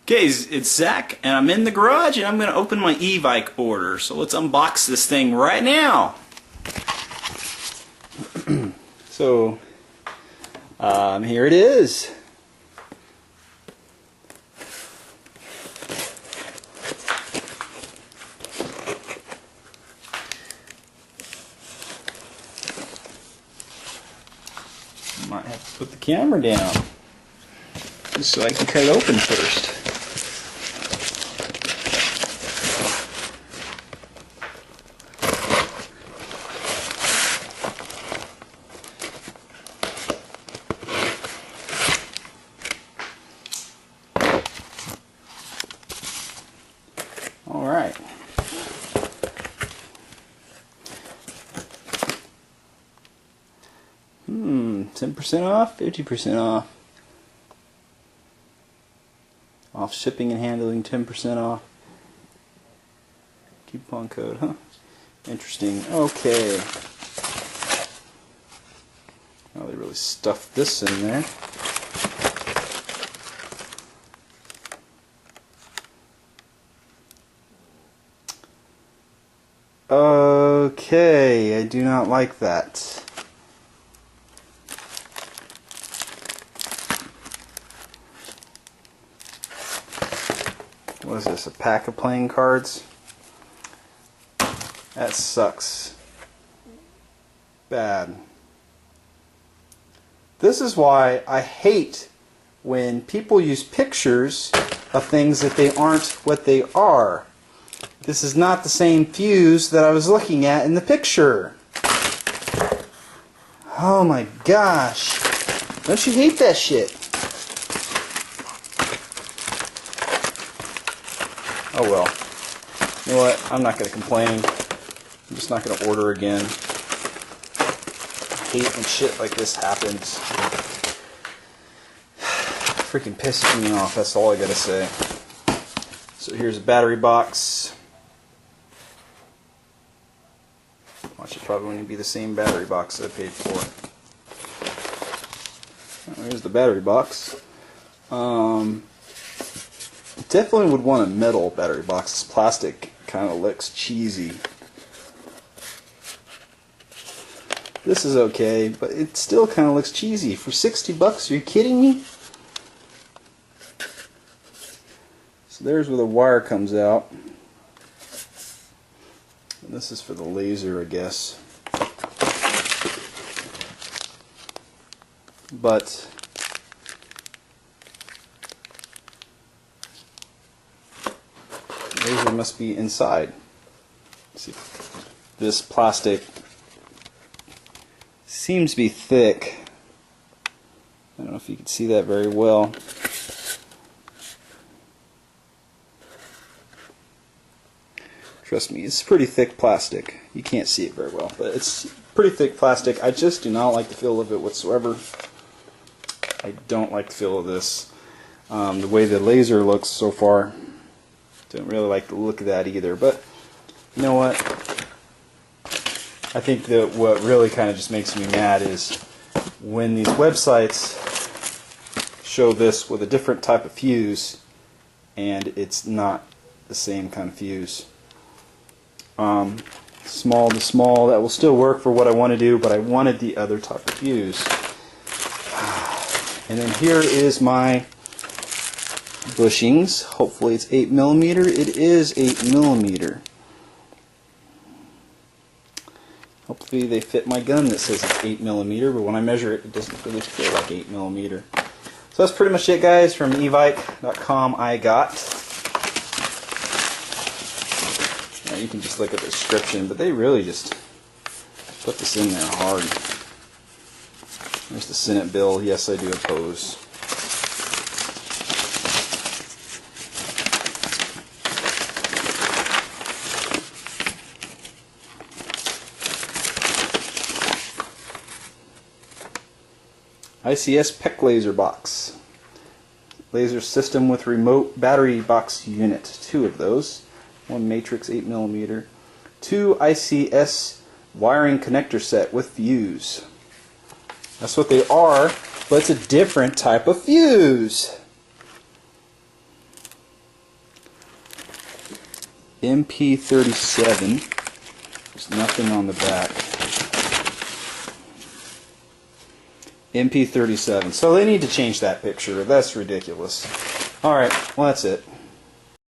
Okay, it's Zach, and I'm in the garage, and I'm going to open my Evike order. So let's unbox this thing right now. So, here it is. Might have to put the camera down just so I can cut it open first. All right. Hmm, 10% off, 50% off. Off shipping and handling, 10% off. Coupon code, huh? Interesting. Okay. Oh, they really stuffed this in there. Okay, I do not like that. What is this, a pack of playing cards? That sucks. Bad. This is why I hate when people use pictures of things that they aren't what they are. This is not the same fuse that I was looking at in the picture. Oh my gosh. Don't you hate that shit? Oh well. You know what? I'm not going to complain. I'm just not going to order again. I hate when shit like this happens. Freaking pisses me off. That's all I got to say. So here's a battery box. Watch, it probably wouldn't be the same battery box that I paid for. Here's the battery box. Definitely would want a metal battery box. This plastic kind of looks cheesy. This is okay, but it still kind of looks cheesy. For 60 bucks, are you kidding me? So there's where the wire comes out. And this is for the laser, I guess. But the laser must be inside. Let's see, this plastic seems to be thick. I don't know if you can see that very well. Trust me, it's pretty thick plastic. You can't see it very well, but it's pretty thick plastic. I just do not like the feel of it whatsoever. I don't like the feel of this. The way the laser looks so far, don't really like the look of that either. But you know what? I think that what really kind of just makes me mad is when these websites show this with a different type of fuse and it's not the same kind of fuse. Small to small, that will still work for what I want to do, but I wanted the other type of fuse. And then here is my bushings. Hopefully it's 8mm. It is 8mm. Hopefully they fit my gun that says it's 8mm, but when I measure it, it doesn't really feel like 8mm. So that's pretty much it, guys, from Evike.com. I got. Now you can just look at the description, but they really just put this in there hard. There's the Senate bill. Yes, I do oppose. ICS PEQ laser box. Laser system with remote battery box unit. 2 of those. 1 Matrix 8mm. 2 ICS wiring connector set with fuse. That's what they are, but it's a different type of fuse. MP37. There's nothing on the back. MP37. So they need to change that picture. That's ridiculous. Alright, well that's it.